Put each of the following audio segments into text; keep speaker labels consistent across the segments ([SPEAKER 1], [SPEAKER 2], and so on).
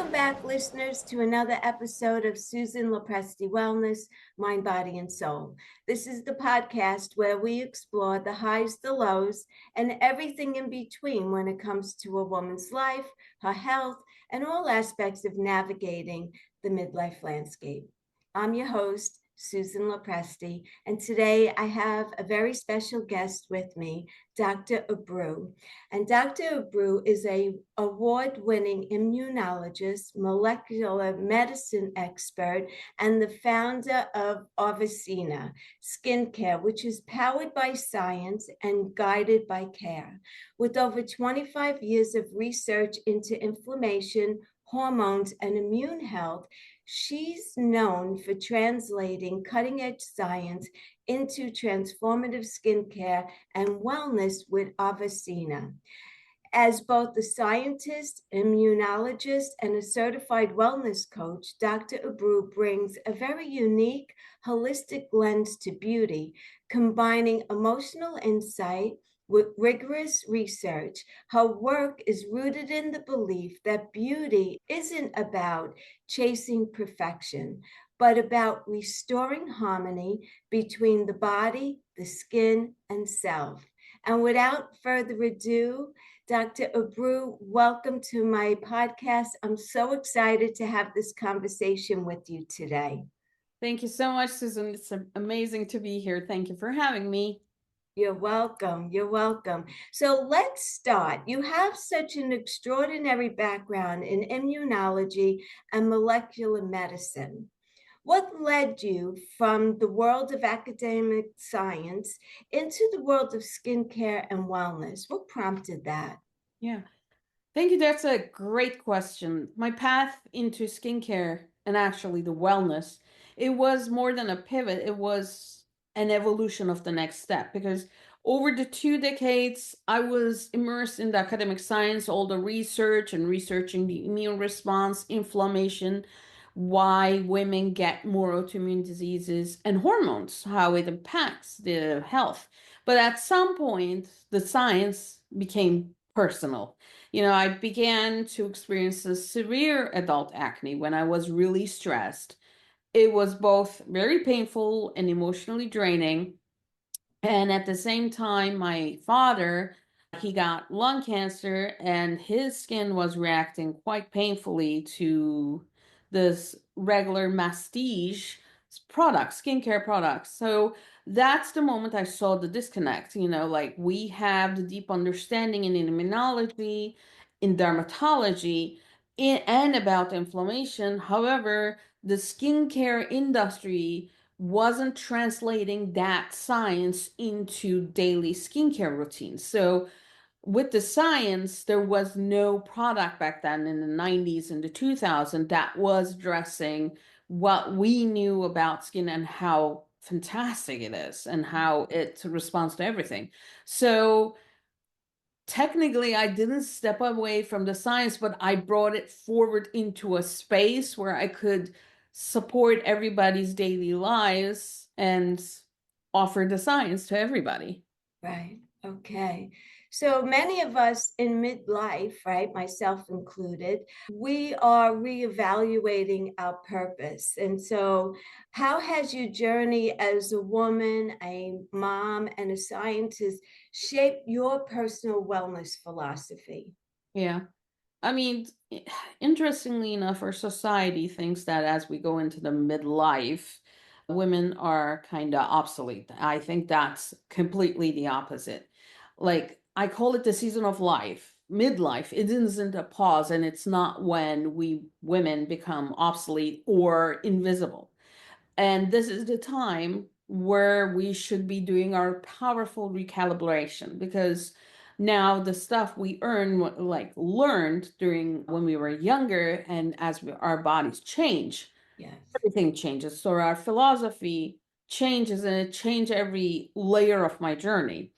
[SPEAKER 1] Welcome back, listeners, to another episode of Susan Lopresti Wellness, Mind, Body, and Soul. This is the podcast where we explore the highs, the lows, and everything in between when it comes to a woman's life, her health, and all aspects of navigating the midlife landscape. I'm your host, Susan Lopresti, and today I have a very special guest with me, Dr. Ebru. And Dr. Ebru is an award-winning immunologist, molecular medicine expert, and the founder of AveSeena skincare, which is powered by science and guided by care. With over 25 years of research into inflammation, hormones, and immune health, she's known for translating cutting-edge science into transformative skincare and wellness with AveSeena. As both a scientist, immunologist, and a certified wellness coach, Dr. Ebru brings a very unique, holistic lens to beauty, combining emotional insight with rigorous research. Her work is rooted in the belief that beauty isn't about chasing perfection, but about restoring harmony between the body, the skin, and self. And without further ado, Dr. Ebru, welcome to my podcast. I'm so excited to have this conversation with you today.
[SPEAKER 2] Thank you so much, Susan. It's amazing to be here. Thank you for having me.
[SPEAKER 1] You're welcome. You're welcome. So let's start. You have such an extraordinary background in immunology and molecular medicine. What led you from the world of academic science into the world of skincare and wellness? What prompted that?
[SPEAKER 2] Yeah. Thank you. That's a great question. My path into skincare and actually the wellness, it was more than a pivot. It was an evolution of the next step because over the 2 decades, I was immersed in the academic science, all the research and researching the immune response, inflammation, why women get more autoimmune diseases and hormones, how it impacts the health. But at some point, the science became personal. I began to experience a severe adult acne when I was really stressed. It was both very painful and emotionally draining. And at the same time, my father, he got lung cancer and his skin was reacting quite painfully to this regular mastige products, skincare products. So that's the moment I saw the disconnect. Like we have the deep understanding in immunology, in dermatology, and about inflammation. However, the skincare industry wasn't translating that science into daily skincare routines. So with the science, there was no product back then in the 90s and the 2000s that was addressing what we knew about skin and how fantastic it is and how it responds to everything. So technically, I didn't step away from the science, but I brought it forward into a space where I could support everybody's daily lives and offer the science to everybody.
[SPEAKER 1] Right. Okay. So many of us in midlife, right, myself included, we are reevaluating our purpose. And so, how has your journey as a woman, a mom, and a scientist shaped your personal wellness philosophy?
[SPEAKER 2] Yeah. I mean, interestingly enough, our society thinks that as we go into the midlife, women are kind of obsolete. I think that's completely the opposite. Like, I call it the season of life. Midlife, it isn't a pause, and it's not when we women become obsolete or invisible. And this is the time where we should be doing our powerful recalibration because now the stuff we learned during when we were younger and as our bodies change,
[SPEAKER 1] Yes.
[SPEAKER 2] everything changes. So our philosophy changes and it changed every layer of my journey.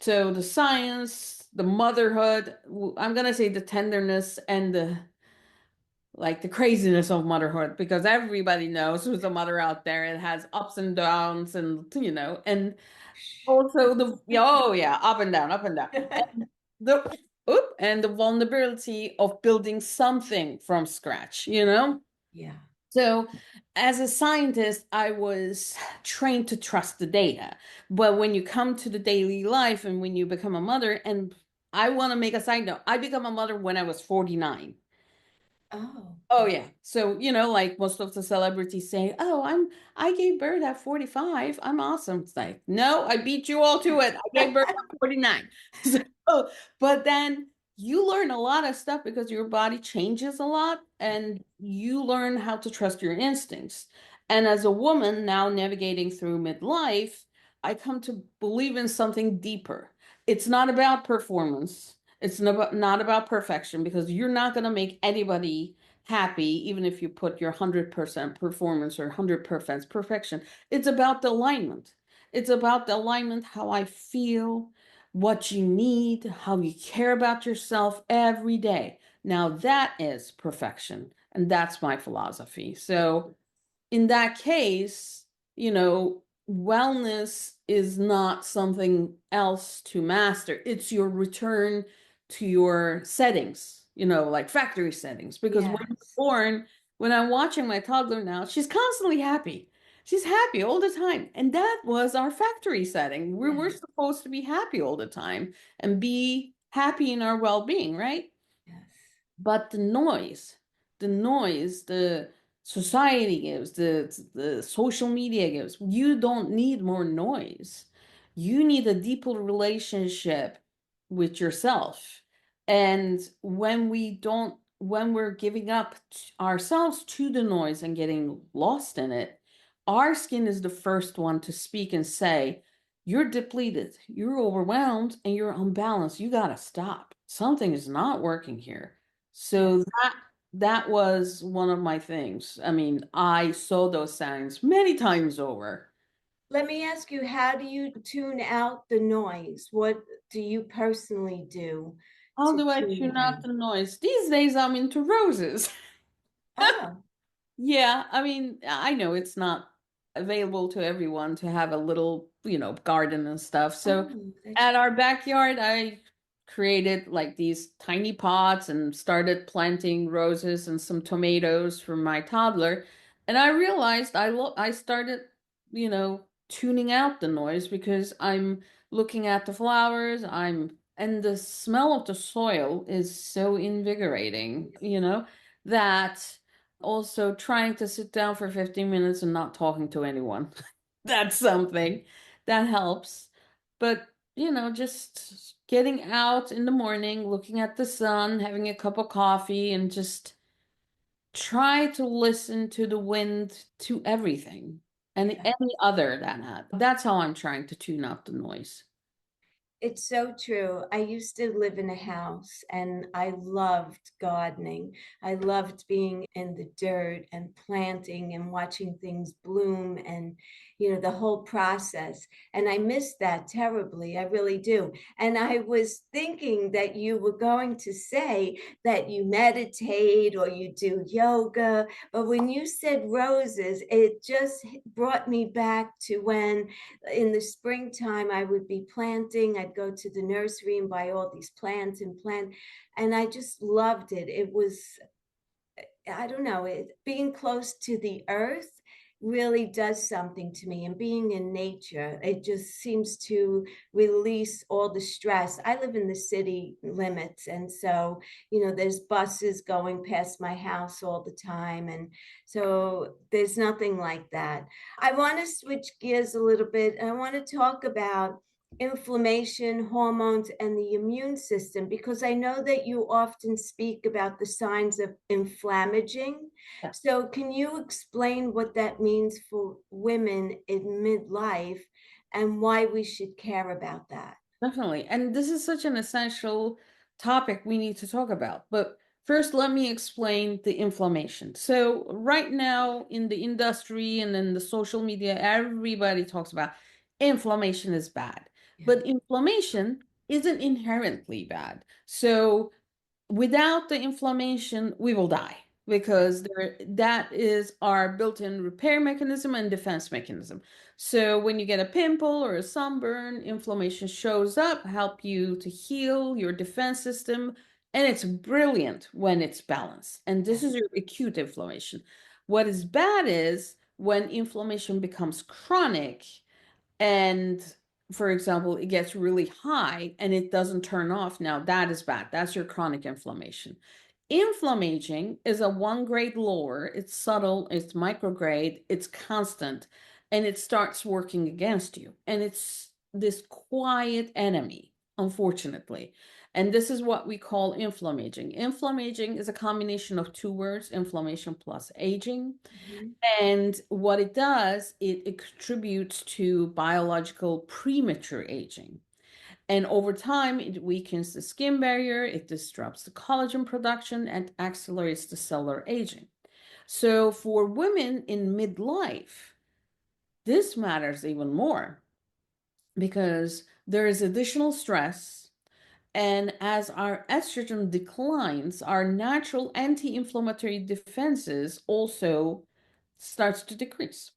[SPEAKER 2] So the science, the motherhood, I'm going to say the tenderness and the craziness of motherhood because everybody knows who's a mother out there. It has ups and downs and also oh yeah, up and down, up and down. And oop, and the vulnerability of building something from scratch, you know?
[SPEAKER 1] Yeah.
[SPEAKER 2] So, as a scientist, I was trained to trust the data. But when you come to the daily life and when you become a mother, and I want to make a side note, I became a mother when I was 49.
[SPEAKER 1] Oh,
[SPEAKER 2] Oh
[SPEAKER 1] okay.
[SPEAKER 2] yeah. So, like most of the celebrities say, "Oh, I gave birth at 45. I'm awesome." It's like, "No, I beat you all to it. I gave birth at 49." So, but then you learn a lot of stuff because your body changes a lot and you learn how to trust your instincts. And as a woman now navigating through midlife, I come to believe in something deeper. It's not about performance. It's not about perfection because you're not going to make anybody happy, even if you put your 100% performance or 100% perfection. It's about the alignment. It's about the alignment, how I feel, what you need, how you care about yourself every day. Now that is perfection. And that's my philosophy. So in that case, wellness is not something else to master. It's your return to your settings, like factory settings. Because when you're
[SPEAKER 1] Yes.
[SPEAKER 2] born, when I'm watching my toddler now, she's constantly happy. She's happy all the time. And that was our factory setting. We were
[SPEAKER 1] Yes.
[SPEAKER 2] supposed to be happy all the time and be happy in our well-being, right?
[SPEAKER 1] Yes.
[SPEAKER 2] But the society gives, the social media gives, you don't need more noise. You need a deeper relationship with yourself. And when we're giving up ourselves to the noise and getting lost in it, our skin is the first one to speak and say, you're depleted, you're overwhelmed, and you're unbalanced. You got to stop. Something is not working here. So
[SPEAKER 1] Yes.
[SPEAKER 2] that was one of my things. I mean, I saw those signs many times over.
[SPEAKER 1] Let me ask you, how do you tune out the noise? What do you personally do
[SPEAKER 2] How
[SPEAKER 1] to
[SPEAKER 2] do I
[SPEAKER 1] tune
[SPEAKER 2] tune
[SPEAKER 1] it
[SPEAKER 2] out
[SPEAKER 1] out?
[SPEAKER 2] the noise? These days I'm into roses.
[SPEAKER 1] Oh,
[SPEAKER 2] Yeah, I mean, I know it's not available to everyone to have a little, garden and stuff. So
[SPEAKER 1] oh, that's
[SPEAKER 2] at our backyard, I created like these tiny pots and started planting roses and some tomatoes for my toddler. And I realized I started, tuning out the noise because I'm looking at the flowers, and the smell of the soil is so invigorating, that also trying to sit down for 15 minutes and not talking to anyone. That's something that helps. But, just getting out in the morning, looking at the sun, having a cup of coffee, and just try to listen to the wind, to everything and
[SPEAKER 1] yeah.
[SPEAKER 2] any other than that. That's how I'm trying to tune out the noise.
[SPEAKER 1] It's so true. I used to live in a house and I loved gardening. I loved being in the dirt and planting and watching things bloom and, the whole process. And I miss that terribly. I really do. And I was thinking that you were going to say that you meditate or you do yoga. But when you said roses, it just brought me back to when in the springtime I would be planting. I'd go to the nursery and buy all these plants and plant, and I just loved it. It was, I don't know, being close to the earth really does something to me, and being in nature, it just seems to release all the stress. I live in the city limits, and so, there's buses going past my house all the time, and so there's nothing like that. I want to switch gears a little bit, and I want to talk about inflammation, hormones, and the immune system, because I know that you often speak about the signs of inflammaging. So, can you explain what that means for women in midlife and why we should care about that?
[SPEAKER 2] Definitely. And this is such an essential topic we need to talk about. But first, let me explain the inflammation. So, right now in the industry and in the social media, everybody talks about inflammation is bad.
[SPEAKER 1] Yeah.
[SPEAKER 2] But inflammation isn't inherently bad. So, without the inflammation, we will die. because that is our built-in repair mechanism and defense mechanism. So when you get a pimple or a sunburn, inflammation shows up, help you to heal your defense system, and it's brilliant when it's balanced. And this is
[SPEAKER 1] Yes.
[SPEAKER 2] your acute inflammation. What is bad is when inflammation becomes chronic and, for example, it gets really high and it doesn't turn off. Now that is bad. That's your chronic inflammation. Inflammaging is a one grade lower. It's subtle, it's micrograde, it's constant, and it starts working against you. And it's this quiet enemy, unfortunately. And this is what we call inflammaging. Inflammaging is a combination of two words, inflammation plus aging.
[SPEAKER 1] Mhm.
[SPEAKER 2] And what it does, it contributes to biological premature aging. And over time, it weakens the skin barrier, it disrupts the collagen production, and accelerates the cellular aging. So, for women in midlife, this matters even more because there is additional stress. And as our estrogen declines, our natural anti inflammatory defenses also starts to decrease.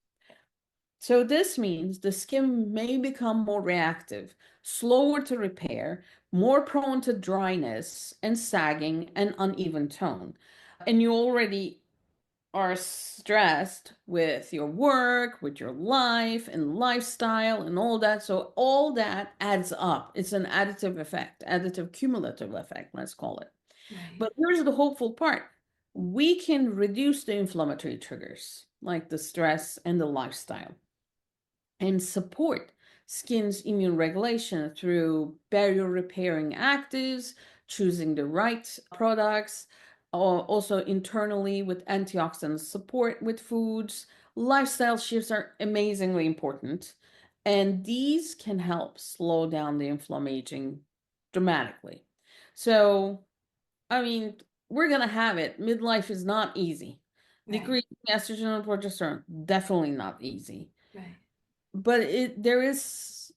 [SPEAKER 2] So this means the skin may become more reactive, slower to repair, more prone to dryness and sagging and uneven tone. And you already are stressed with your work, with your life and lifestyle and all that. So all that adds up. It's an additive effect, additive cumulative effect, let's call it.
[SPEAKER 1] Right.
[SPEAKER 2] But here's the hopeful part. We can reduce the inflammatory triggers like the stress and the lifestyle and support skin's immune regulation through barrier repairing actives, choosing the right products, also internally with antioxidant support with foods. Lifestyle shifts are amazingly important, and these can help slow down the inflammation dramatically. So, I mean, we're gonna have it. Midlife is not easy.
[SPEAKER 1] Right.
[SPEAKER 2] Decreasing estrogen and progesterone, definitely not easy,
[SPEAKER 1] Right.
[SPEAKER 2] but there is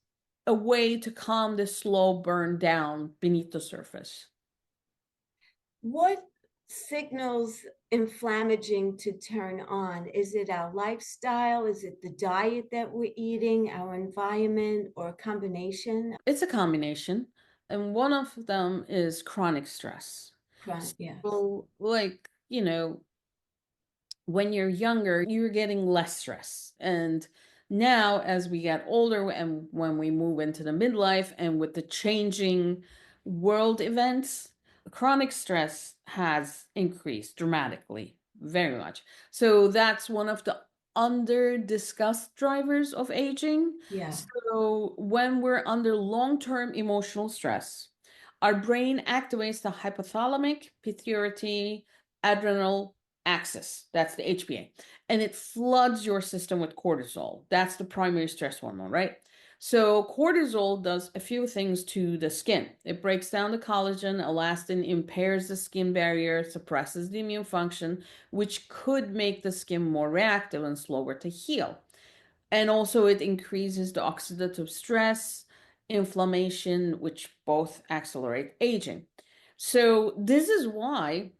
[SPEAKER 2] a way to calm this slow burn down beneath the surface.
[SPEAKER 1] What signals inflammaging to turn on? Is it our lifestyle? Is it the diet that we're eating, our environment, or a combination?
[SPEAKER 2] It's a combination, and one of them is chronic stress.
[SPEAKER 1] Yes.
[SPEAKER 2] So, like, when you're younger, you're getting less stress. And now, as we get older and when we move into the midlife and with the changing world events, chronic stress has increased dramatically, very much. So that's one of the under discussed drivers of aging.
[SPEAKER 1] Yeah.
[SPEAKER 2] So when we're under long-term emotional stress, our brain activates the hypothalamic, pituitary, adrenal axis. That's the HPA. And it floods your system with cortisol. That's the primary stress hormone, right? So cortisol does a few things to the skin. It breaks down the collagen, elastin, impairs the skin barrier, suppresses the immune function, which could make the skin more reactive and slower to heal. And also it increases the oxidative stress, inflammation, which both accelerate aging. So this is why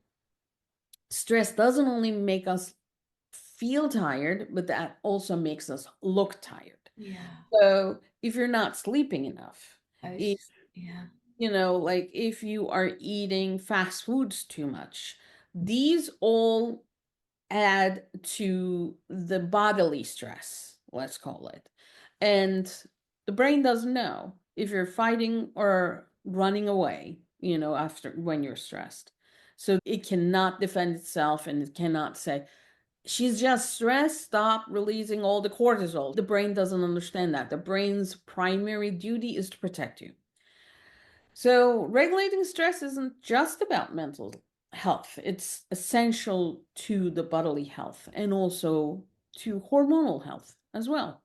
[SPEAKER 2] stress doesn't only make us feel tired, but that also makes us look tired.
[SPEAKER 1] Yeah.
[SPEAKER 2] So if you're not sleeping enough,
[SPEAKER 1] I was
[SPEAKER 2] if
[SPEAKER 1] just, yeah.
[SPEAKER 2] like if you are eating fast foods too much, these all add to the bodily stress, let's call it. And the brain doesn't know if you're fighting or running away, after when you're stressed. So it cannot defend itself and it cannot say, she's just stressed, stop releasing all the cortisol. The brain doesn't understand that. The brain's primary duty is to protect you. So, regulating stress isn't just about mental health, it's essential to the bodily health and also to hormonal health as well.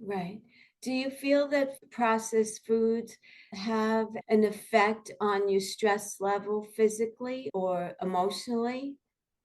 [SPEAKER 1] Right. Do you feel that processed foods have an effect on your stress level physically or emotionally?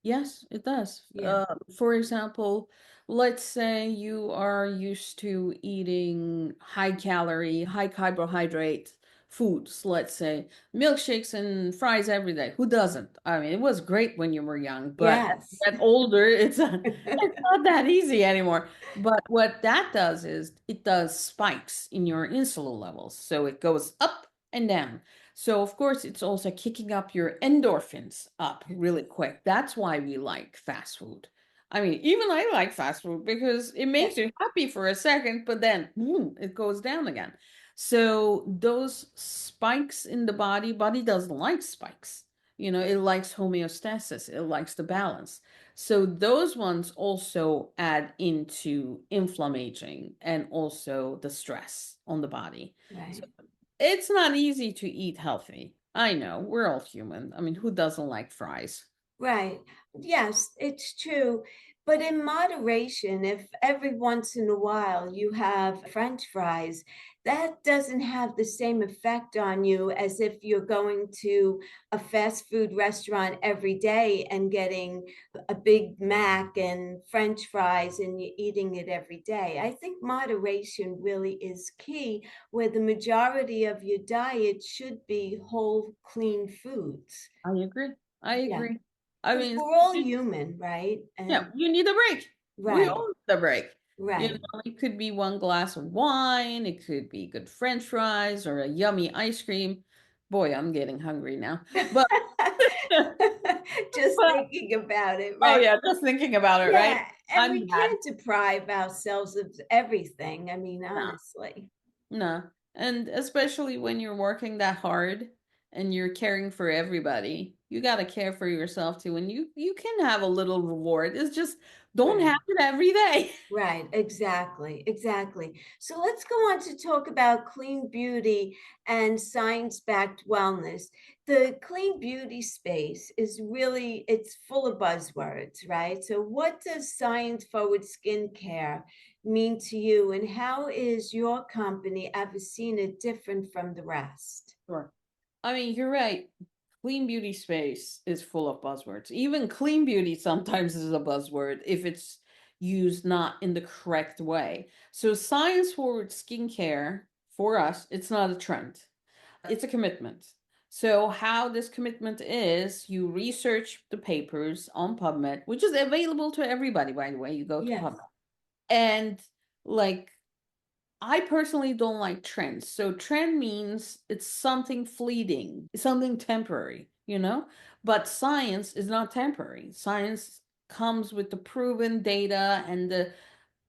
[SPEAKER 2] Yes, it does.
[SPEAKER 1] Yeah.
[SPEAKER 2] For example, let's say you are used to eating high calorie, high carbohydrate foods, let's say milkshakes and fries every day. Who doesn't? I mean, it was great when you were young, but
[SPEAKER 1] Yes.
[SPEAKER 2] get older, it's not that easy anymore. But what that does is it does spikes in your insulin levels. So it goes up and down. So of course it's also kicking up your endorphins up really quick. That's why we like fast food. I mean, even I like fast food because it makes you happy for a second, but then boom, it goes down again. So those spikes in the body doesn't like spikes. It likes homeostasis, it likes the balance. So those ones also add into inflammation and also the stress on the body. So
[SPEAKER 1] Right.
[SPEAKER 2] it's not easy to eat healthy. I know, we're all human. I mean, who doesn't like fries?
[SPEAKER 1] Right. Yes, it's true. But in moderation, if every once in a while you have French fries, that doesn't have the same effect on you as if you're going to a fast food restaurant every day and getting a Big Mac and French fries and you're eating it every day. I think moderation really is key, where the majority of your diet should be whole, clean foods.
[SPEAKER 2] I agree. I
[SPEAKER 1] Yeah.
[SPEAKER 2] agree. I
[SPEAKER 1] Because
[SPEAKER 2] mean,
[SPEAKER 1] we're all human, right?
[SPEAKER 2] yeah,
[SPEAKER 1] And
[SPEAKER 2] you need a break. We
[SPEAKER 1] right,
[SPEAKER 2] all need a break.
[SPEAKER 1] right.
[SPEAKER 2] It could be one glass of wine, it could be good French fries or a yummy ice cream. Boy, I'm getting hungry now. But
[SPEAKER 1] Just
[SPEAKER 2] but
[SPEAKER 1] thinking about it,
[SPEAKER 2] oh
[SPEAKER 1] right?
[SPEAKER 2] yeah, just thinking about it, right?
[SPEAKER 1] Yeah, and
[SPEAKER 2] I'm
[SPEAKER 1] we
[SPEAKER 2] bad.
[SPEAKER 1] can't deprive ourselves of everything. I mean,
[SPEAKER 2] No,
[SPEAKER 1] honestly.
[SPEAKER 2] no. And especially when you're working that hard and you're caring for everybody, you gotta care for yourself too. And you can have a little reward. It's just don't
[SPEAKER 1] Right.
[SPEAKER 2] have it every day.
[SPEAKER 1] Right, exactly, exactly. So let's go on to talk about clean beauty and science-backed wellness. The clean beauty space is really, it's full of buzzwords, right? So what does science-forward skincare mean to you, and how is your company, AveSeena, different from the rest?
[SPEAKER 2] Sure. I mean, you're right. Clean beauty space is full of buzzwords. Even clean beauty sometimes is a buzzword if it's used not in the correct way. So, science forward skincare for us, it's not a trend, it's a commitment. So, how this commitment is, you research the papers on PubMed, which is available to everybody, by the way. You go to
[SPEAKER 1] Yes.
[SPEAKER 2] PubMed. And like I personally don't like trends. So trend means it's something fleeting, something temporary. But science is not temporary. Science comes with the proven data and the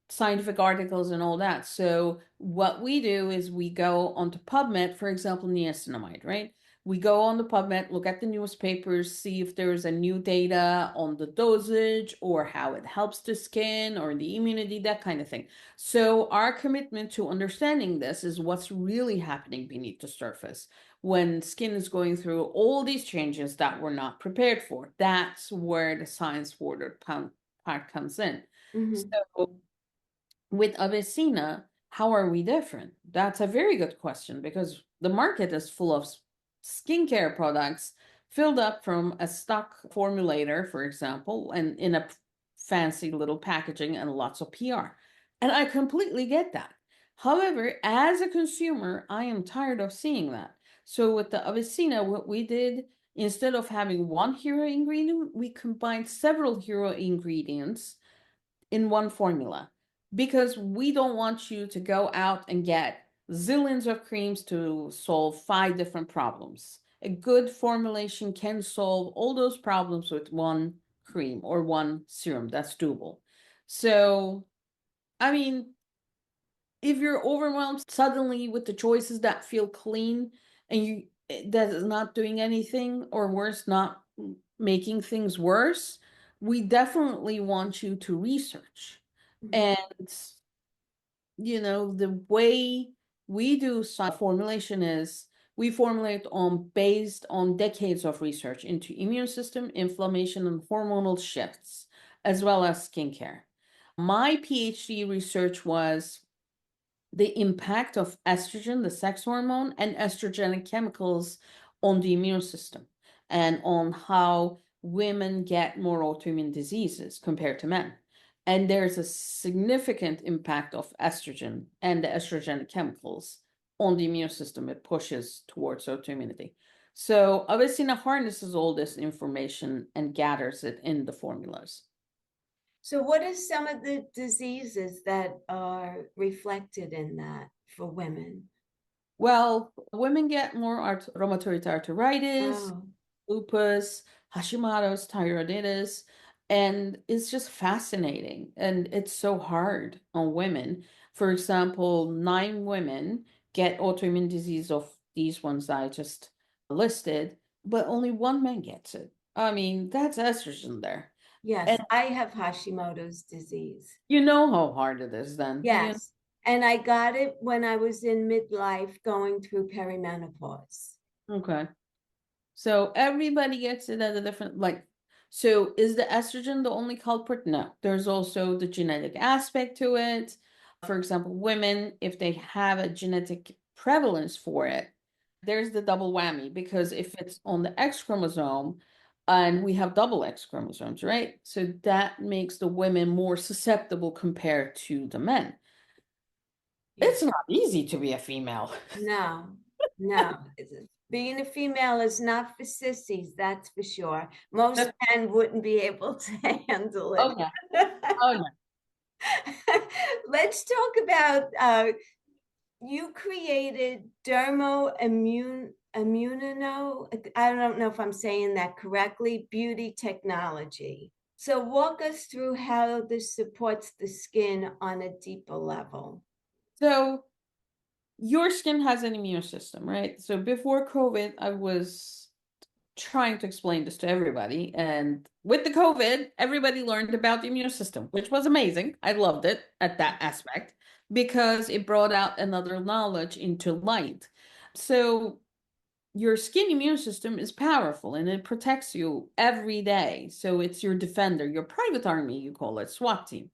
[SPEAKER 2] scientific articles and all that. So what we do is we go onto PubMed, for example, niacinamide, right? We go on the PubMed, look at the newspapers, see if there's a new data on the dosage or how it helps the skin or the immunity, that kind of thing. So our commitment to understanding this is what's really happening beneath the surface when skin is going through all these changes that we're not prepared for. That's where the science forward part comes in.
[SPEAKER 1] Hmm.
[SPEAKER 2] So with AveSeena, how are we different? That's a very good question because the market is full of skincare products filled up from a stock formulator, for example, and in a fancy little packaging and lots of PR. And I completely get that. However, as a consumer, I am tired of seeing that. So with the AveSeena, what we did, instead of having one hero ingredient, we combined several hero ingredients in one formula because we don't want you to go out and get zillions of creams to solve 5 different problems. A good formulation can solve all those problems with one cream or one serum. That's doable. So, I mean, if you're overwhelmed suddenly with the choices that feel clean and that is not doing anything or worse, not making things worse, we definitely want you to research.
[SPEAKER 1] Hmm.
[SPEAKER 2] And the way we do formulation is we formulate on based on decades of research into immune system, inflammation, and hormonal shifts, as well as skincare. My PhD research was the impact of estrogen, the sex hormone, and estrogenic chemicals on the immune system and on how women get more autoimmune diseases compared to men. And there's a significant impact of estrogen and the estrogenic chemicals on the immune system. It pushes towards autoimmunity. So AveSeena harnesses all this information and gathers it in the formulas.
[SPEAKER 1] So, what are some of the diseases that are reflected in that for women?
[SPEAKER 2] Well, women get more rheumatoid arthritis,
[SPEAKER 1] Oh,
[SPEAKER 2] lupus, Hashimoto's, thyroiditis, and it's just fascinating. And it's so hard on women. For example, 9 women get autoimmune disease of these ones I just listed, but only 1 man gets it. I mean, that's estrogen there.
[SPEAKER 1] yes,
[SPEAKER 2] And
[SPEAKER 1] I have Hashimoto's disease.
[SPEAKER 2] you know how hard it is then.
[SPEAKER 1] Yes. And I got it when I was in midlife going through perimenopause.
[SPEAKER 2] Okay. So everybody gets it at a different, like, so is the estrogen the only culprit? No, there's also the genetic aspect to it. For example, women, if they have a genetic prevalence for it, there's the double whammy because if it's on the X chromosome, and we have double X chromosomes, right? So that makes the women more susceptible compared to the men.
[SPEAKER 1] Yeah.
[SPEAKER 2] It's not easy to be a female.
[SPEAKER 1] No, no. Being a female is not for sissies, that's for sure. Most men wouldn't be able to handle it.
[SPEAKER 2] Oh yeah. Oh yeah.
[SPEAKER 1] Let's talk about you created immuno. I don't know if I'm saying that correctly. Beauty technology. So walk us through how this supports the skin on a deeper level.
[SPEAKER 2] So your skin has an immune system, right? So before COVID, I was trying to explain this to everybody. And with the COVID, everybody learned about the immune system, which was amazing. I loved it at that aspect because it brought out another knowledge into light. So your skin immune system is powerful and it protects you every day. So it's your defender, your private army, you call it, SWAT team.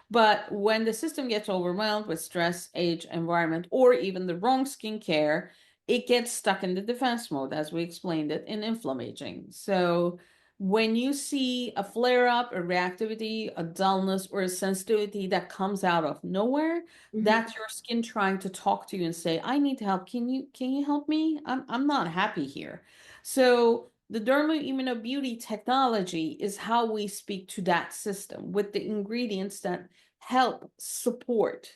[SPEAKER 2] But when the system gets overwhelmed with stress, age, environment, or even the wrong skincare, it gets stuck in the defense mode, as we explained it in inflammaging. So when you see a flare up, a reactivity, a dullness, or a sensitivity that comes out of nowhere,
[SPEAKER 1] Mhm.
[SPEAKER 2] that's your skin trying to talk to you and say, I need help. Can you help me? I'm not happy here. So the dermoimmunobeauty technology is how we speak to that system with the ingredients that help support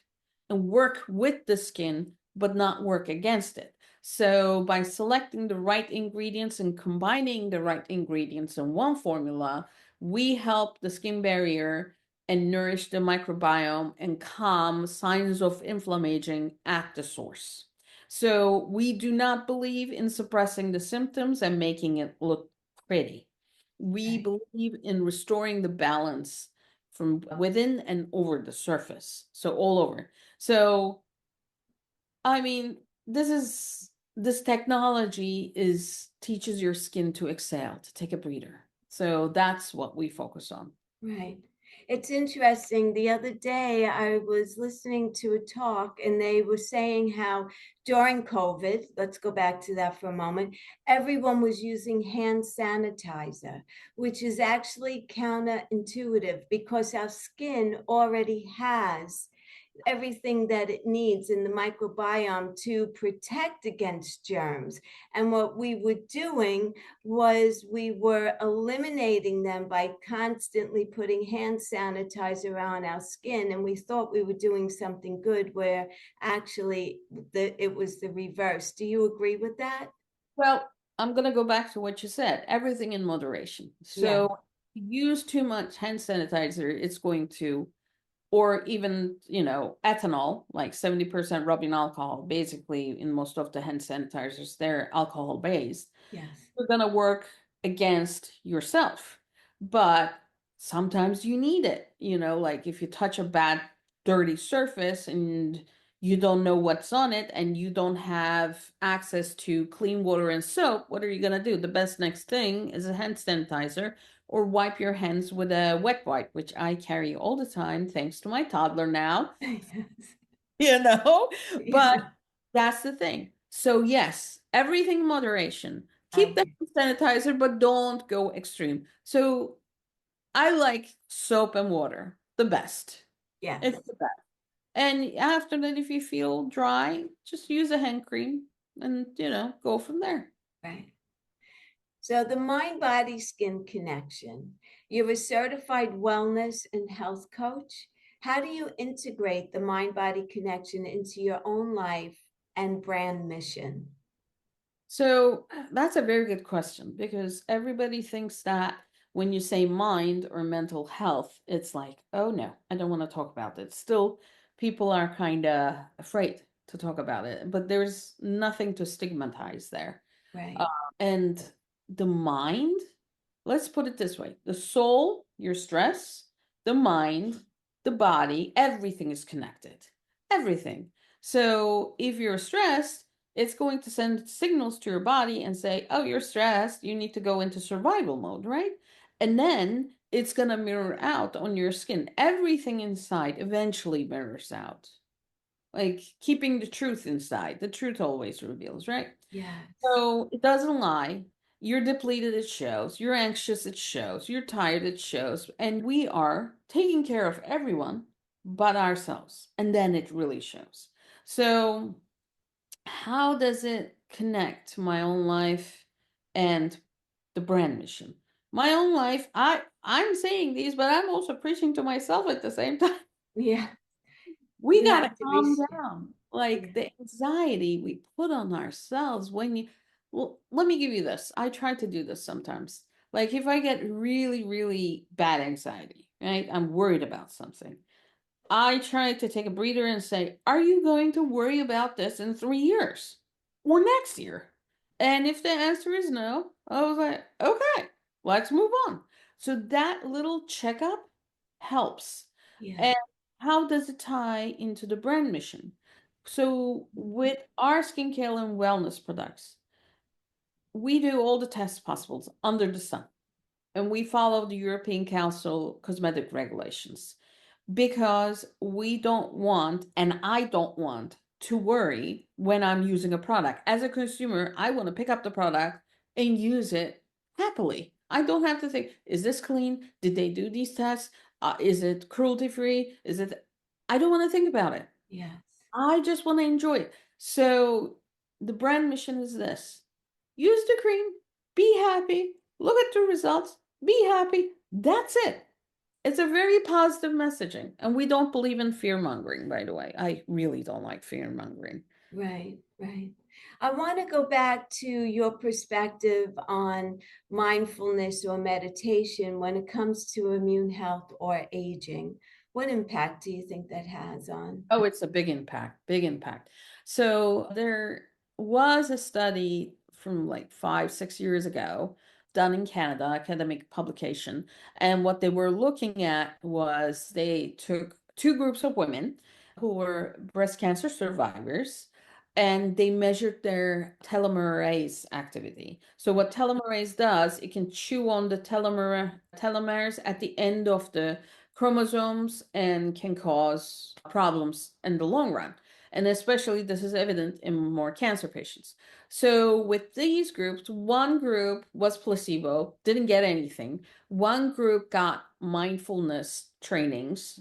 [SPEAKER 2] and work with the skin, but not work against it. So by selecting the right ingredients and combining the right ingredients in one formula, we help the skin barrier and nourish the microbiome and calm signs of inflammation at the source. So we do not believe in suppressing the symptoms and making it look pretty. We
[SPEAKER 1] Okay.
[SPEAKER 2] believe in restoring the balance from within and over the surface. So all over. So I mean, this technology is teaches your skin to exhale, to take a breather. So that's what we focus on.
[SPEAKER 1] Right. It's interesting. The other day, I was listening to a talk, and they were saying how during COVID, let's go back to that for a moment, everyone was using hand sanitizer, which is actually counterintuitive because our skin already has everything that it needs in the microbiome to protect against germs. And what we were doing was we were eliminating them by constantly putting hand sanitizer on our skin. And we thought we were doing something good where actually it was the reverse. Do you agree with that?
[SPEAKER 2] Well, I'm going to go back to what you said. Everything in moderation.
[SPEAKER 1] Yeah.
[SPEAKER 2] So, use too much hand sanitizer, it's going to, or even, ethanol, like 70% rubbing alcohol, basically, in most of the hand sanitizers, they're alcohol based.
[SPEAKER 1] Yes.
[SPEAKER 2] You're going to work against yourself. But sometimes you need it, like if you touch a bad, dirty surface and you don't know what's on it and you don't have access to clean water and soap, what are you going to do? The best next thing is a hand sanitizer or wipe your hands with a wet wipe, which I carry all the time thanks to my toddler now.
[SPEAKER 1] Yes.
[SPEAKER 2] you know, but
[SPEAKER 1] Yeah.
[SPEAKER 2] that's the thing. So yes, everything in moderation. Keep the
[SPEAKER 1] Okay.
[SPEAKER 2] hand sanitizer, but don't go extreme. So I like soap and water, the best.
[SPEAKER 1] Yes.
[SPEAKER 2] It's the best. And after that, if you feel dry, just use a hand cream and, go from there.
[SPEAKER 1] Right. So the mind body skin connection. You're a certified wellness and health coach. How do you integrate the mind body connection into your own life and brand mission?
[SPEAKER 2] So that's a very good question because everybody thinks that when you say mind or mental health, it's like, oh no, I don't want to talk about it. Still, people are kind of afraid to talk about it, but there's nothing to stigmatize there. Uh,
[SPEAKER 1] Right.
[SPEAKER 2] and the mind, let's put it this way: the soul, your stress, the mind, the body, everything is connected. Everything. So if you're stressed, it's going to send signals to your body and say, oh, you're stressed. You need to go into survival mode, right? And then it's going to mirror out on your skin. Everything inside eventually mirrors out. Like keeping the truth inside. The truth always reveals, right?
[SPEAKER 1] Yes.
[SPEAKER 2] So it doesn't lie. You're depleted, it shows. You're anxious, it shows. You're tired, it shows. And we are taking care of everyone but ourselves. And then it really shows. So, how does it connect to my own life and the brand mission? My own life, I'm saying these, but I'm also preaching to myself at the same time.
[SPEAKER 1] Yeah.
[SPEAKER 2] We
[SPEAKER 1] You
[SPEAKER 2] gotta
[SPEAKER 1] have to
[SPEAKER 2] calm
[SPEAKER 1] be.
[SPEAKER 2] down. Like
[SPEAKER 1] Yeah.
[SPEAKER 2] the anxiety we put on ourselves when you, well, let me give you this. I try to do this sometimes. Like if I get really, really bad anxiety, right? I'm worried about something. I try to take a breather and say, are you going to worry about this in 3 years or next year? And if the answer is no, I was like, okay, let's move on. So that little checkup helps.
[SPEAKER 1] Yeah.
[SPEAKER 2] And how does it tie into the brand mission? So with our skincare and wellness products, we do all the tests possible under the sun, and we follow the European Council cosmetic regulations because we don't want, and I don't want to worry when I'm using a product. As a consumer, I want to pick up the product and use it happily. I don't have to think, is this clean? Did they do these tests? Is it cruelty free? I don't want to think about it.
[SPEAKER 1] Yes.
[SPEAKER 2] I just want to enjoy it. So the brand mission is this: use the cream, be happy, look at the results, be happy. That's it. It's a very positive messaging. And we don't believe in fear mongering, by the way. I really don't like fear mongering.
[SPEAKER 1] Right, right. I want to go back to your perspective on mindfulness or meditation when it comes to immune health or aging. What impact do you think that has on?
[SPEAKER 2] Oh, it's a big impact, big impact. So there was a study from like 5, 6 years ago done in Canada, academic publication. And what they were looking at was they took two groups of women who were breast cancer survivors and they measured their telomerase activity. So what telomerase does, it can chew on the telomeres at the end of the chromosomes and can cause problems in the long run. And especially this is evident in more cancer patients. So with these groups, one group was placebo, didn't get anything. One group got mindfulness trainings,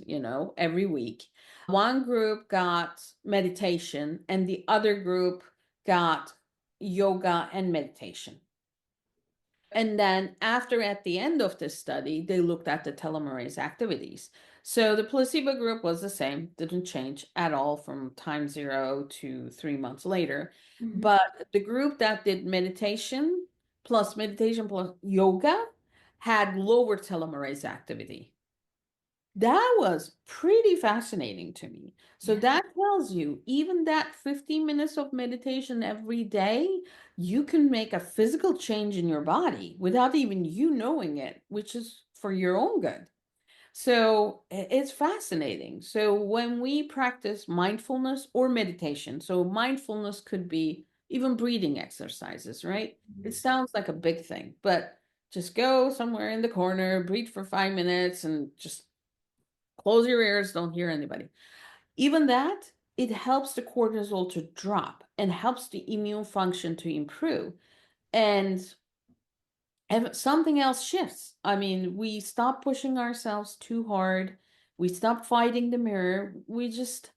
[SPEAKER 2] every week. One group got meditation, and the other group got yoga and meditation. And then after at the end of this study, they looked at the telomerase activities. So the placebo group was the same, didn't change at all from time 0 to 3 months later.
[SPEAKER 1] Mhm.
[SPEAKER 2] But the group that did meditation plus yoga had lower telomerase activity. That was pretty fascinating to me. So
[SPEAKER 1] Yeah,
[SPEAKER 2] that tells you even that 15 minutes of meditation every day, you can make a physical change in your body without even you knowing it, which is for your own good. So it's fascinating. So when we practice mindfulness or meditation, so mindfulness could be even breathing exercises, right? It
[SPEAKER 1] mhm.
[SPEAKER 2] sounds like a big thing, but just go somewhere in the corner, breathe for 5 minutes, and just close your ears, don't hear anybody. Even that, it helps the cortisol to drop and helps the immune function to improve. And something else shifts. I mean, we stop pushing ourselves too hard. We stop fighting the mirror. We just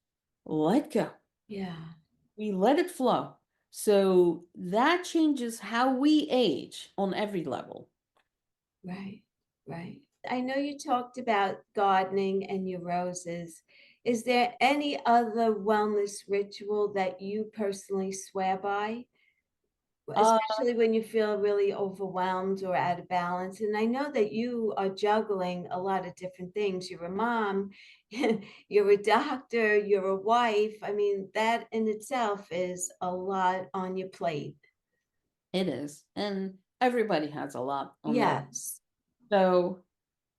[SPEAKER 2] let go.
[SPEAKER 1] Yeah.
[SPEAKER 2] We let it flow. So that changes how we age on every level.
[SPEAKER 1] Right. Right. I know you talked about gardening and your roses. Is there any other wellness ritual that you personally swear by?
[SPEAKER 2] Uh,
[SPEAKER 1] Especially when you feel really overwhelmed or out of balance. And I know that you are juggling a lot of different things. You're a mom, you're a doctor, you're a wife. I mean, that in itself is a lot on your plate.
[SPEAKER 2] it is. And everybody has a lot on their.
[SPEAKER 1] Yes.
[SPEAKER 2] So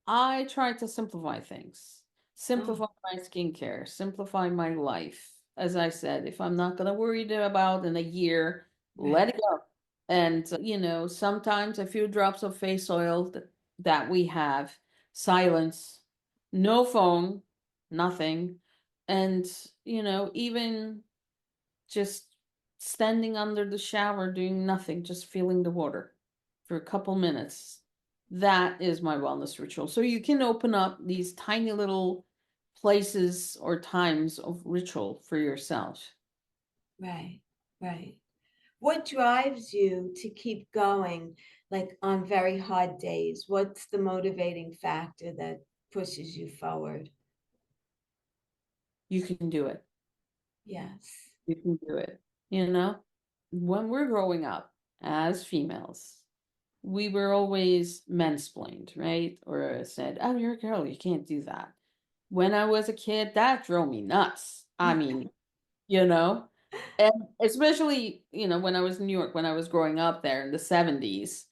[SPEAKER 2] I try to simplify things,
[SPEAKER 1] Oh,
[SPEAKER 2] simplify my skincare, simplify my life. As I said, if I'm not going to worry about in a year, let
[SPEAKER 1] right,
[SPEAKER 2] it go. And, sometimes a few drops of face oil that we have, silence, no phone, nothing. And, even just standing under the shower doing nothing, just feeling the water for a couple minutes. That is my wellness ritual. So you can open up these tiny little places or times of ritual for yourself.
[SPEAKER 1] right, right. What drives you to keep going, like on very hard days? What's the motivating factor that pushes you forward?
[SPEAKER 2] You can do it.
[SPEAKER 1] Yes.
[SPEAKER 2] You can do it. You know, when we're growing up as females, we were always mansplained, right? Or said, oh, you're a girl, you can't do that. When I was a kid, that drove me nuts. I mean, you know, and especially, when I was in New York, when I was growing up there in the 70s,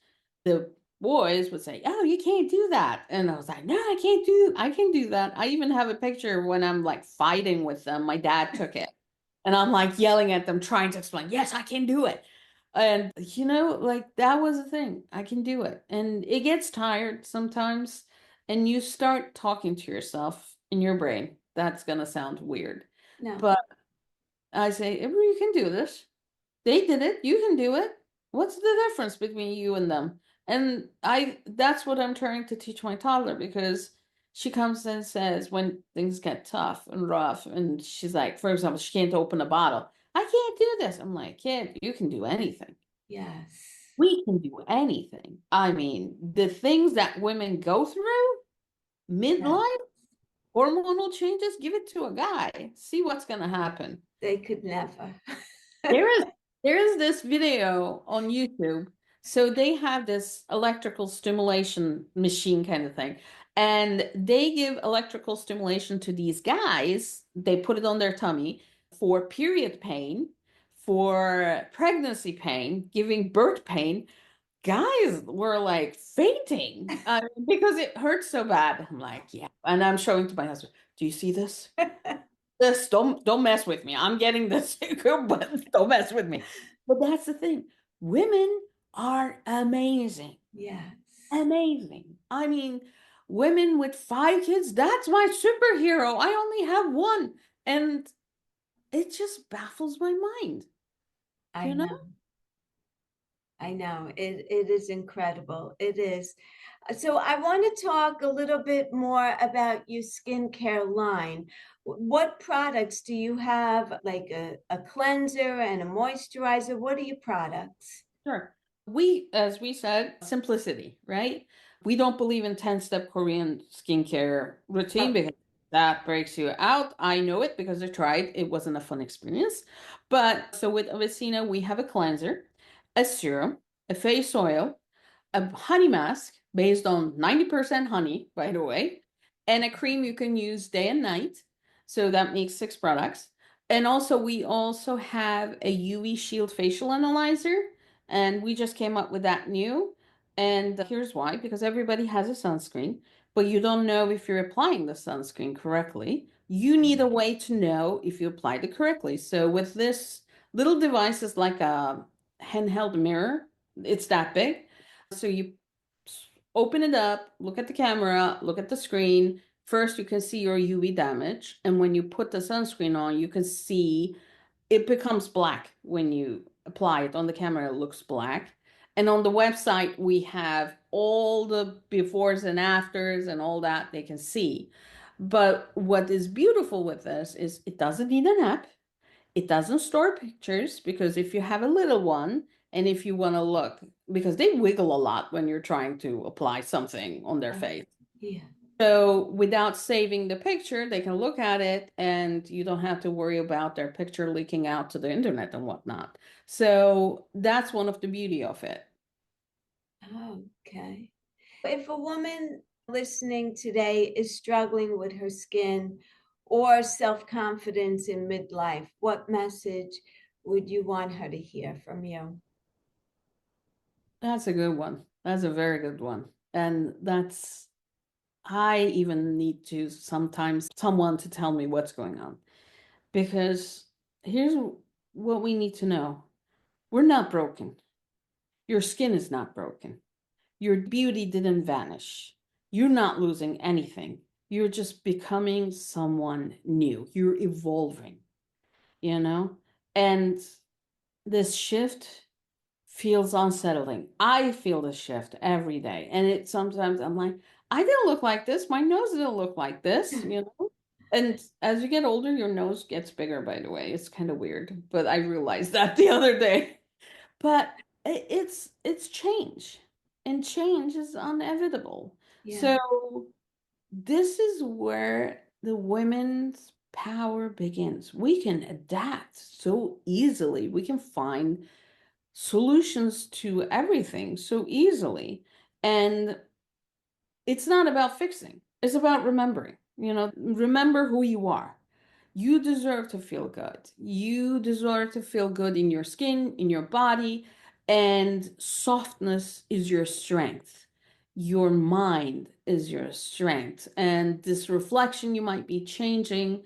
[SPEAKER 2] the boys would say, oh, you can't do that. And I was like, no, I can do that. I even have a picture when I'm like fighting with them. My dad took it. And I'm like yelling at them, trying to explain, yes, I can do it. And, like that was the thing. I can do it. And it gets tired sometimes. And you start talking to yourself in your brain. That's going to sound weird.
[SPEAKER 1] No,
[SPEAKER 2] But I say, Ebru, you can do this. They did it. You can do it. What's the difference between you and them? And that's what I'm trying to teach my toddler because she comes and says when things get tough and rough, and she's like, for example, she can't open a bottle. I can't do this. I'm like, kid, you can do anything.
[SPEAKER 1] yes.
[SPEAKER 2] We can do anything. I mean, the things that women go through,
[SPEAKER 1] Yeah,
[SPEAKER 2] midlife, hormonal changes, give it to a guy. See what's going to happen.
[SPEAKER 1] they could never.
[SPEAKER 2] There is there is this video on YouTube. So they have this electrical stimulation machine kind of thing. And they give electrical stimulation to these guys. They put it on their tummy for period pain, for pregnancy pain, giving birth pain. Guys were like fainting because it hurts so bad. I'm like, yeah. And I'm showing to my husband, do you see this? This don't mess with me. I'm getting this, but don't mess with me. But that's the thing. Women are amazing.
[SPEAKER 1] Yes,
[SPEAKER 2] Amazing. I mean, women with 5 kids, that's my superhero. I only have one. And it just baffles my mind,
[SPEAKER 1] I
[SPEAKER 2] you know?
[SPEAKER 1] know. I know. It is incredible. It is. So I want to talk a little bit more about your skincare line. What products do you have? Like a cleanser and a moisturizer? What are your products?
[SPEAKER 2] Sure. As we said, simplicity, right? We don't believe in 10-step Korean skincare routine
[SPEAKER 1] Oh,
[SPEAKER 2] because that breaks you out. I know it because I tried. It wasn't a fun experience. But so with AveSeena, we have a cleanser, a serum, a face oil, a honey mask based on 90% honey, by the way, and a cream you can use day and night. So that makes 6 products. And also, we also have a UV Shield facial analyzer, and we just came up with that new. And here's why, because everybody has a sunscreen, but you don't know if you're applying the sunscreen correctly. You need a way to know if you applied it correctly. So with this little device is like a handheld mirror. It's that big. So you open it up, look at the camera, look at the screen. First, you can see your UV damage. And when you put the sunscreen on, you can see it becomes black when you apply it on the camera. It looks black. And on the website, we have all the befores and afters and all that they can see. But what is beautiful with this is it doesn't need an app. It doesn't store pictures because if you have a little one and if you want to look, because they wiggle a lot when you're trying to apply something on their
[SPEAKER 1] Oh,
[SPEAKER 2] face.
[SPEAKER 1] yeah.
[SPEAKER 2] So without saving the picture, they can look at it and you don't have to worry about their picture leaking out to the internet and whatnot. So that's one of the beauty of it.
[SPEAKER 1] Okay. If a woman listening today is struggling with her skin or self-confidence in midlife, what message would you want her to hear from you?
[SPEAKER 2] That's a good one. That's a very good one. And that's, I even need to sometimes someone to tell me what's going on. Because here's what we need to know. We're not broken. Your skin is not broken. Your beauty didn't vanish. You're not losing anything. You're just becoming someone new. You're evolving, you know? And this shift feels unsettling. I feel the shift every day. And it sometimes I'm like, I didn't look like this. My nose didn't look like this, you know? And as you get older, your nose gets bigger, by the way. It's kind of weird, but I realized that the other day. But it's change, and change is inevitable.
[SPEAKER 1] Yeah,
[SPEAKER 2] So this is where the women's power begins. We can adapt so easily. We can find solutions to everything so easily. And it's not about fixing, it's about remembering. Remember who you are. You deserve to feel good. You deserve to feel good in your skin, in your body, and softness is your strength. Your mind is your strength. And this reflection, you might be changing,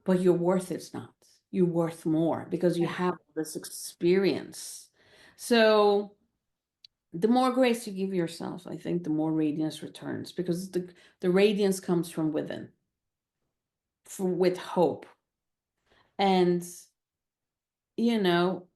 [SPEAKER 2] but your worth is not. You're worth more because you
[SPEAKER 1] yeah,
[SPEAKER 2] have this experience. So, the more grace you give yourself, I think the more radiance returns because the radiance comes from within, with hope. And, you know,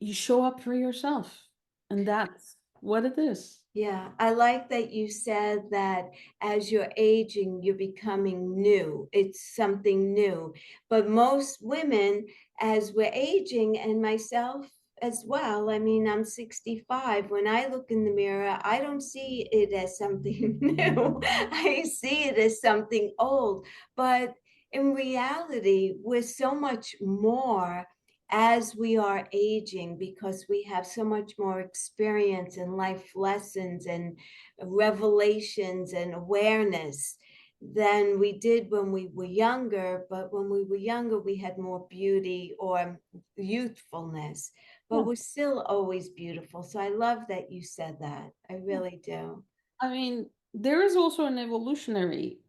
[SPEAKER 2] you show up for yourself. And that's what it is.
[SPEAKER 1] yeah. I like that you said that as you're aging, you're becoming new. It's something new. But most women, as we're aging, and myself as well, I mean, I'm 65. When I look in the mirror, I don't see it as something new. I see it as something old. But in reality, we're so much more as we are aging because we have so much more experience and life lessons and revelations and awareness than we did when we were younger. But when we were younger, we had more beauty or youthfulness, but
[SPEAKER 2] Yeah.
[SPEAKER 1] we're still always beautiful. So I love that you said that. I
[SPEAKER 2] Yeah.
[SPEAKER 1] really do.
[SPEAKER 2] I mean, there is also an evolutionary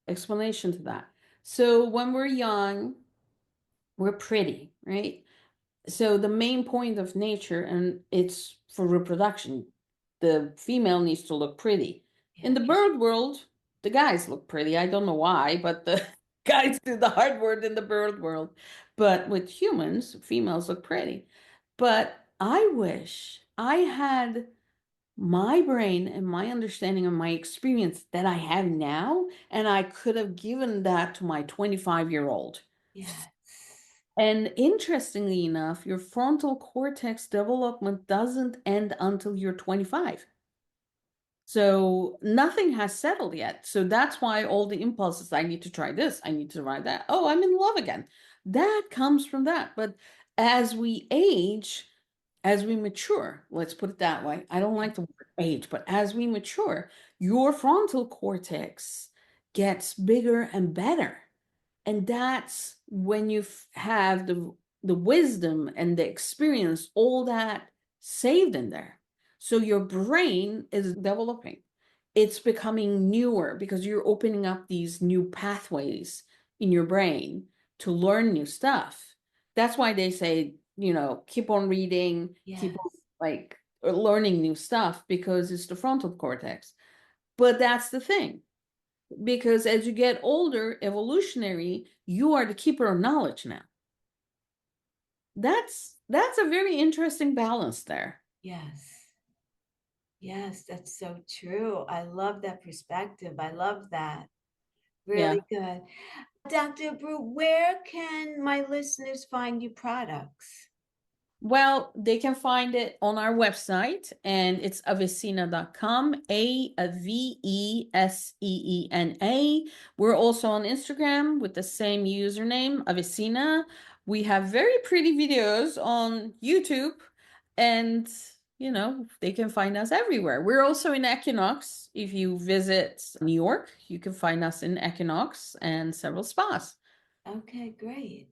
[SPEAKER 2] explanation to that. So when we're young, we're pretty, right? So the main point of nature, and it's for reproduction, the female needs to look pretty. In
[SPEAKER 1] Yeah.
[SPEAKER 2] the bird world, the guys look pretty. I don't know why, but the guys do the hard work in the bird world. But with humans, females look pretty. But I wish I had my brain and my understanding and my experience that I have now, and I could have given that to my 25-year-old.
[SPEAKER 1] Yes.
[SPEAKER 2] And interestingly enough, your frontal cortex development doesn't end until you're 25. So nothing has settled yet. So that's why all the impulses, I need to try this, I need to try that. Oh, I'm in love again. That comes from that. But as we age, as we mature, let's put it that way. I don't
[SPEAKER 1] Yeah.
[SPEAKER 2] like the word age, but as we mature, your frontal cortex gets bigger and better. And that's when you have the wisdom and the experience, all that saved in there. So your brain is developing. It's becoming newer because you're opening up these new pathways in your brain to learn new stuff. That's why they say, keep on reading, keep on
[SPEAKER 1] Yes.
[SPEAKER 2] like learning new stuff because it's the frontal cortex. But that's the thing, because as you get older, evolutionary, you are the keeper of knowledge now. That's a very interesting balance there.
[SPEAKER 1] Yes. Yes, that's so true. I love that perspective. I love that.
[SPEAKER 2] Yeah.
[SPEAKER 1] Really good. Dr. Brew, where can my listeners find your products?
[SPEAKER 2] Well, they can find it on our website, and it's aveseena.com, AVESEENA. We're also on Instagram with the same username, AveSeena. We have very pretty videos on YouTube, and they can find us everywhere. We're also in Equinox. If you visit New York, you can find us in Equinox and several spas.
[SPEAKER 1] Okay, great.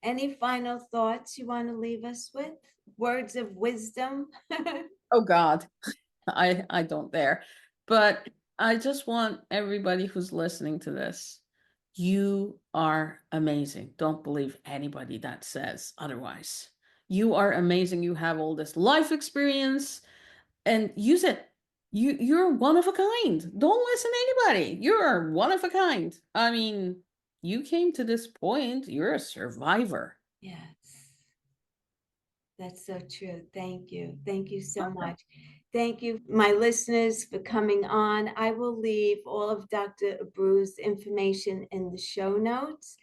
[SPEAKER 1] Any final thoughts you want to leave us with? Words of wisdom?
[SPEAKER 2] Oh God. I don't dare. But I just want everybody who's listening to this. You are amazing. Don't believe anybody that says otherwise. You are amazing. You have all this life experience and use it. You're one of a kind. Don't listen to anybody. You're one of a kind. I mean, you came to this point. You're a survivor.
[SPEAKER 1] Yes, that's so true. Thank you. Thank you so
[SPEAKER 2] Okay.
[SPEAKER 1] much. Thank you, my listeners, for coming on. I will leave all of Dr. Abreu's information in the show notes.